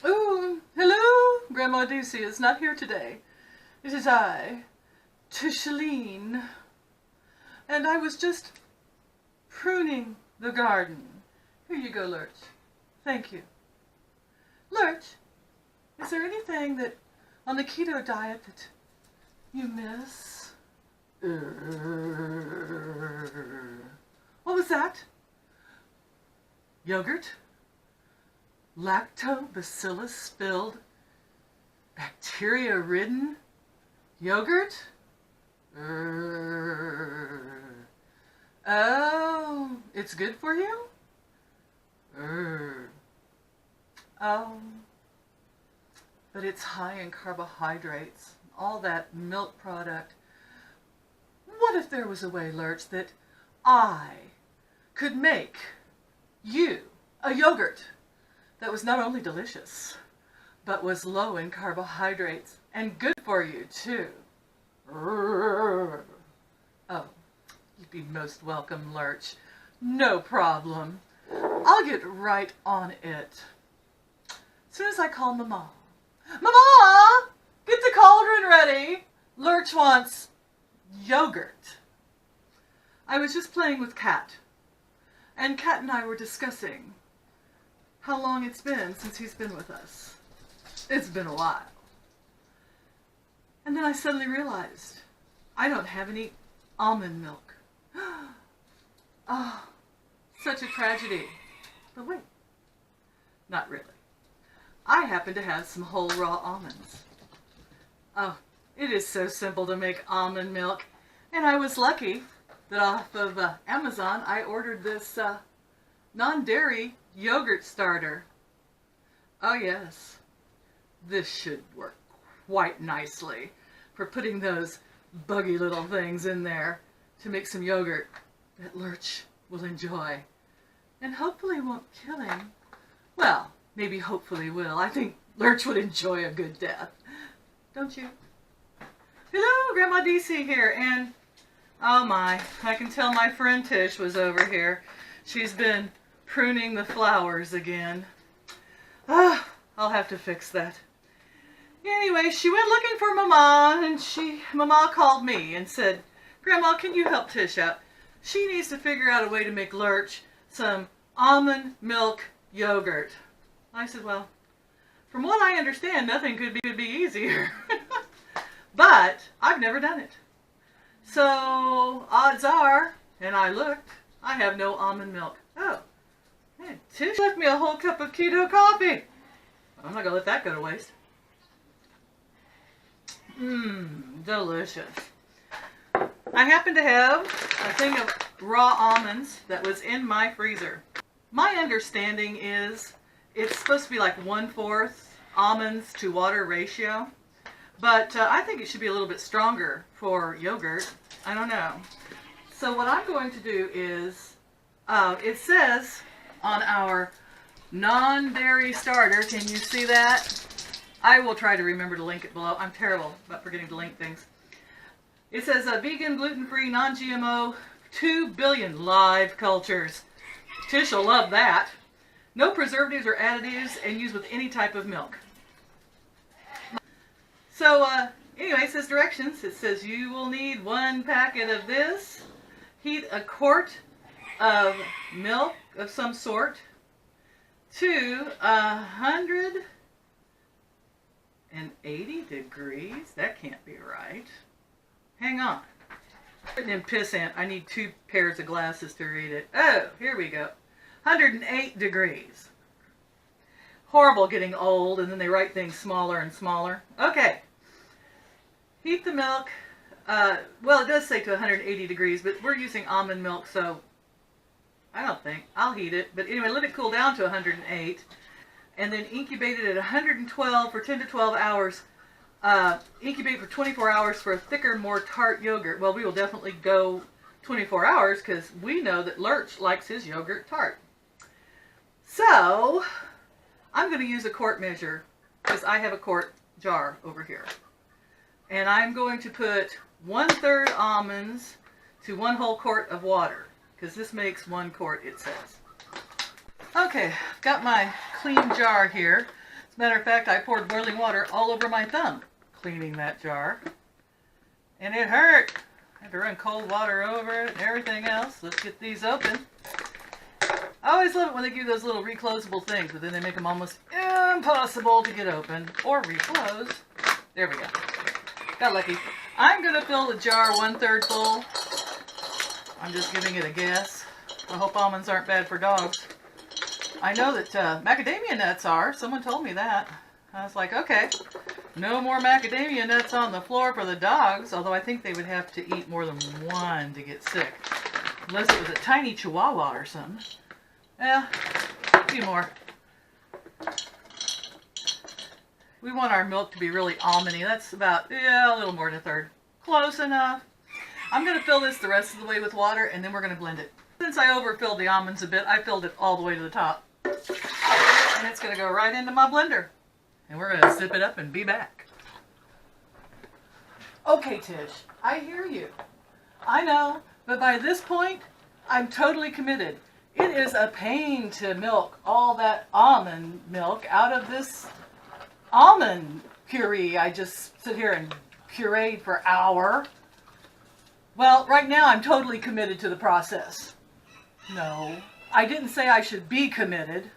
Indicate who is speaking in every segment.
Speaker 1: Oh, hello, Grandma Ducey is not here today. It is I, Tishaline, and I was just pruning the garden. Here you go, Lurch. Thank you. Lurch, is there anything that on the keto diet that you miss? What was that? Yogurt? Lactobacillus filled, bacteria ridden yogurt? Oh, it's good for you? Oh, but it's high in carbohydrates, all that milk product. What if there was a way, Lurch, that I could make you a yogurt that was not only delicious, but was low in carbohydrates and good for you, too? Oh, you'd be most welcome, Lurch. No problem. I'll get right on it. As soon as I call Mama. Mama! Get the cauldron ready. Lurch wants yogurt. I was just playing with Cat, and Cat and I were discussing how long it's been since he's been with us. It's been a while. And then I suddenly realized I don't have any almond milk. Oh, such a tragedy. But wait, not really. I happen to have some whole raw almonds. Oh, it is so simple to make almond milk. And I was lucky that off of Amazon I ordered this non-dairy yogurt starter. Oh yes, this should work quite nicely for putting those buggy little things in there to make some yogurt that Lurch will enjoy. And hopefully won't kill him. Well, maybe hopefully will. I think Lurch would enjoy a good death. Don't you? Hello, Grandma DC here, and oh my, I can tell my friend Tish was over here. She's been pruning the flowers again. Ah, I'll have to fix that. Anyway, she went looking for Mama, and Mama called me and said, Grandma, can you help Tish out? She needs to figure out a way to make Lurch some almond milk yogurt. I said, well, from what I understand, nothing could be easier. But I've never done it. So odds are, and I looked, I have no almond milk. Oh, man, Tish left me a whole cup of keto coffee. I'm not going to let that go to waste. Delicious. I happen to have a thing of raw almonds that was in my freezer. My understanding is it's supposed to be like 1/4 almonds to water ratio, but I think it should be a little bit stronger for yogurt. I don't know. So what I'm going to do is, it says on our non-dairy starter, can you see that? I will try to remember to link it below. I'm terrible about forgetting to link things. It says vegan, gluten-free, non-GMO, 2 billion live cultures. Tish will love that. No preservatives or additives, and used with any type of milk. So anyway, it says directions. It says you will need 1 packet of this. Heat a quart of milk of some sort to 180 degrees. That can't be right. Hang on. Written in pissant. I need 2 pairs of glasses to read it. Oh, here we go. 108 degrees. Horrible getting old, and then they write things smaller and smaller. Okay. Heat the milk. Well, it does say to 180 degrees, but we're using almond milk, so I don't think. I'll heat it. But anyway, let it cool down to 108. And then incubate it at 112 for 10 to 12 hours. Incubate for 24 hours for a thicker, more tart yogurt. Well, we will definitely go 24 hours because we know that Lurch likes his yogurt tart. So, I'm going to use a quart measure because I have a quart jar over here. And I'm going to put 1/3 almonds to 1 whole quart of water because this makes 1 quart, it says. Okay, I've got my clean jar here. Matter of fact, I poured boiling water all over my thumb cleaning that jar. And it hurt. I had to run cold water over it and everything else. Let's get these open. I always love it when they give you those little reclosable things, but then they make them almost impossible to get open or reclose. There we go. Got lucky. I'm going to fill the jar 1/3 full. I'm just giving it a guess. I hope almonds aren't bad for dogs. I know that macadamia nuts are. Someone told me that. I was like, okay, no more macadamia nuts on the floor for the dogs, although I think they would have to eat more than one to get sick. Unless it was a tiny chihuahua or something. Yeah, a few more. We want our milk to be really almondy. That's about, a little more than 1/3. Close enough. I'm going to fill this the rest of the way with water, and then we're going to blend it. Since I overfilled the almonds a bit, I filled it all the way to the top. And it's going to go right into my blender. And we're going to zip it up and be back. Okay, Tish, I hear you. I know, but by this point, I'm totally committed. It is a pain to milk all that almond milk out of this almond puree. I just sit here and pureed for an hour. Well, right now I'm totally committed to the process. No, I didn't say I should be committed.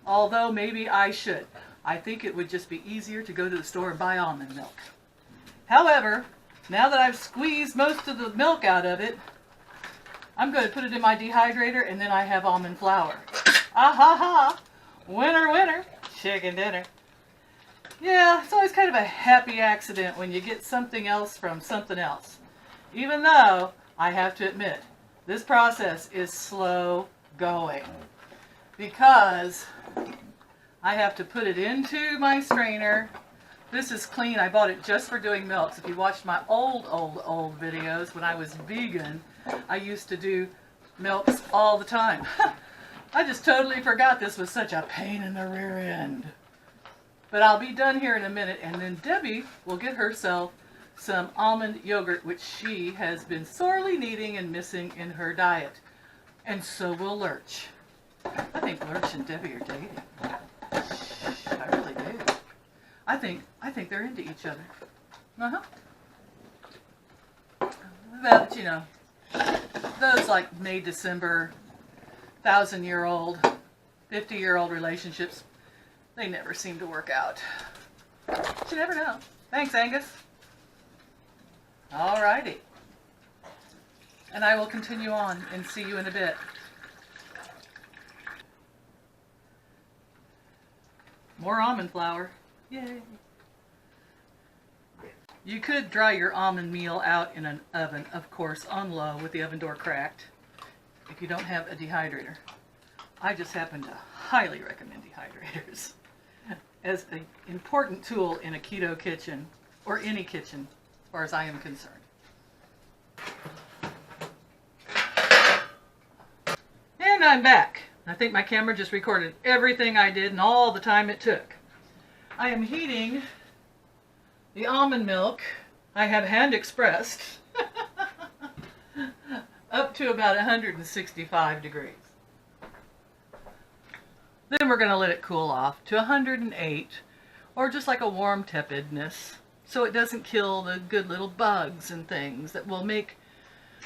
Speaker 1: Although maybe I should. I think it would just be easier to go to the store and buy almond milk. However, now that I've squeezed most of the milk out of it, I'm going to put it in my dehydrator, and then I have almond flour. Ah ha ha! Winner, winner, chicken dinner. Yeah, it's always kind of a happy accident when you get something else from something else. Even though, I have to admit, this process is slow going. Because I have to put it into my strainer. This is clean. I bought it just for doing milks. If you watched my old videos when I was vegan, I used to do milks all the time. I just totally forgot this was such a pain in the rear end. But I'll be done here in a minute, and then Debbie will get herself some almond yogurt, which she has been sorely needing and missing in her diet. And so will Lurch. I think Lurch and Debbie are dating. I really do. I think they're into each other. Uh-huh. But, you know, those like May, December, 1,000-year-old, 50-year-old relationships, they never seem to work out. But you never know. Thanks, Angus. Alrighty. And I will continue on and see you in a bit. More almond flour. Yay. You could dry your almond meal out in an oven, of course, on low with the oven door cracked, if you don't have a dehydrator. I just happen to highly recommend dehydrators as an important tool in a keto kitchen, or any kitchen, as far as I am concerned. And I'm back. I think my camera just recorded everything I did and all the time it took. I am heating the almond milk I have hand expressed up to about 165 degrees. Then we're going to let it cool off to 108, or just like a warm tepidness, so it doesn't kill the good little bugs and things that will make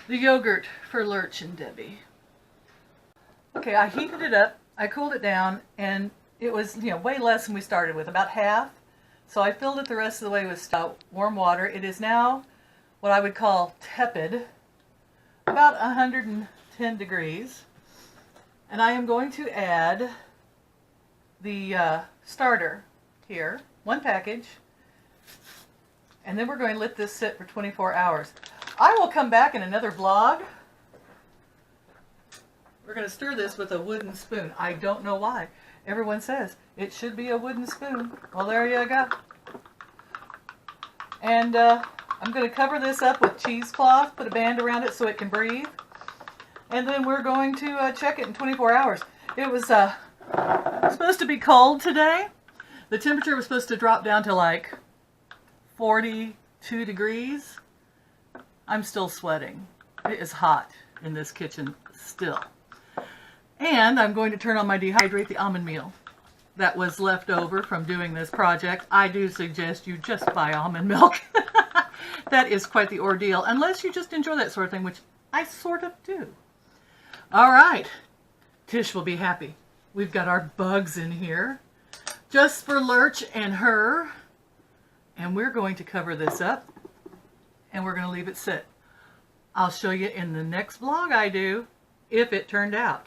Speaker 1: the yogurt for Lurch and Debbie. Okay, I heated it up, I cooled it down, and it was, way less than we started with, about half. So I filled it the rest of the way with warm water. It is now what I would call tepid, about 110 degrees. And I am going to add the starter here, one package, and then we're going to let this sit for 24 hours. I will come back in another vlog. We're going to stir this with a wooden spoon. I don't know why. Everyone says it should be a wooden spoon. Well, there you go. And I'm going to cover this up with cheesecloth, put a band around it so it can breathe. And then we're going to check it in 24 hours. It was supposed to be cold today. The temperature was supposed to drop down to like 42 degrees. I'm still sweating. It is hot in this kitchen still. And I'm going to turn on my dehydrate the almond meal. that was left over from doing this project, I do suggest you just buy almond milk. That is quite the ordeal, unless you just enjoy that sort of thing, which I sort of do. All right, Tish will be happy. We've got our bugs in here, just for Lurch and her, and we're going to cover this up, and we're going to leave it sit. I'll show you in the next vlog I do, if it turned out.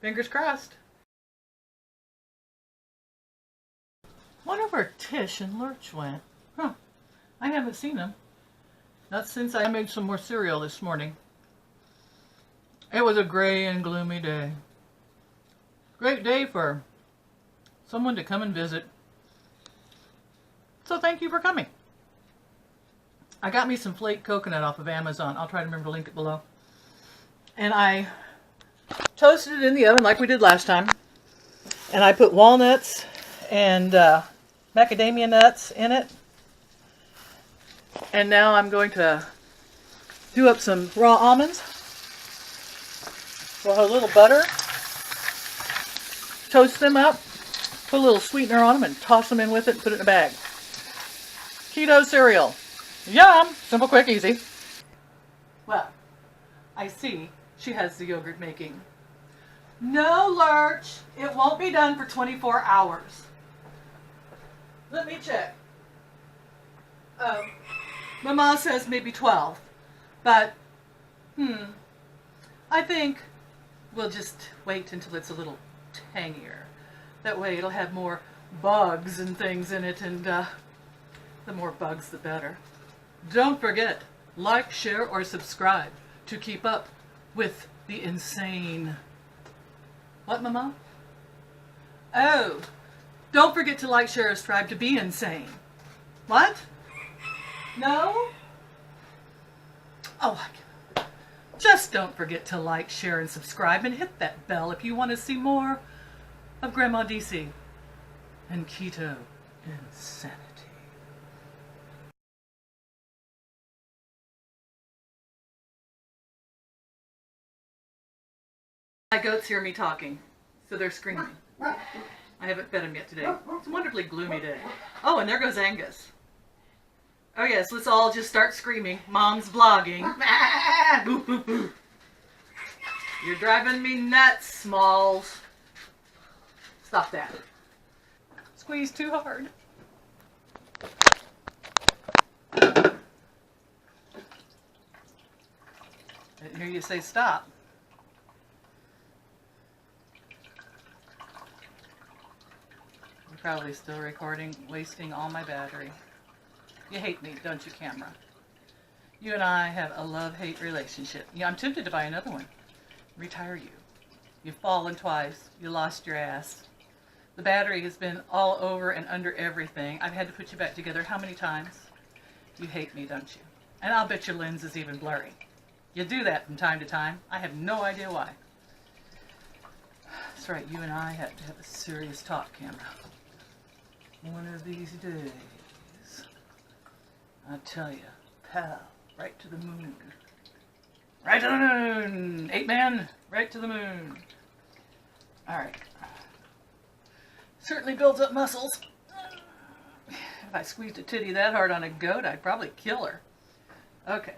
Speaker 1: Fingers crossed. Wonder where Tish and Lurch went. Huh, I haven't seen them. Not since I made some more cereal this morning. It was a gray and gloomy day. Great day for someone to come and visit. So thank you for coming. I got me some flake coconut off of Amazon. I'll try to remember to link it below. And I toasted it in the oven like we did last time. And I put walnuts and macadamia nuts in it. And now I'm going to do up some raw almonds. We'll have a little butter. Toast them up. Put a little sweetener on them and toss them in with it and put it in a bag. Keto cereal. Yum! Simple, quick, easy. Well, I see she has the yogurt making. No, Lurch. It won't be done for 24 hours. Let me check. Mama says maybe 12. But, I think we'll just wait until it's a little tangier. That way it'll have more bugs and things in it, and the more bugs the better. Don't forget, like, share, or subscribe to keep up with the insane. What, Mama? Oh, don't forget to like, share, or subscribe to be insane. What? No? Oh, just don't forget to like, share, and subscribe, and hit that bell if you want to see more of Grandma DC and keto insanity. My goats hear me talking, so they're screaming. I haven't fed them yet today. It's a wonderfully gloomy day. Oh, and there goes Angus. Oh yes, let's all just start screaming. Mom's vlogging. Boo, boo, boo. You're driving me nuts, Smalls. Stop that. Squeeze too hard. I didn't hear you say stop. You're probably still recording, wasting all my battery. You hate me, don't you, camera? You and I have a love-hate relationship. Yeah, I'm tempted to buy another one. Retire you. You've fallen twice. You lost your ass. The battery has been all over and under everything. I've had to put you back together how many times? You hate me, don't you? And I'll bet your lens is even blurry. You do that from time to time. I have no idea why. That's right, you and I have to have a serious talk, camera. One of these days. I tell you, pal, right to the moon. Right to the moon! 8-man, right to the moon. Alright. Certainly builds up muscles. If I squeezed a titty that hard on a goat, I'd probably kill her. Okay.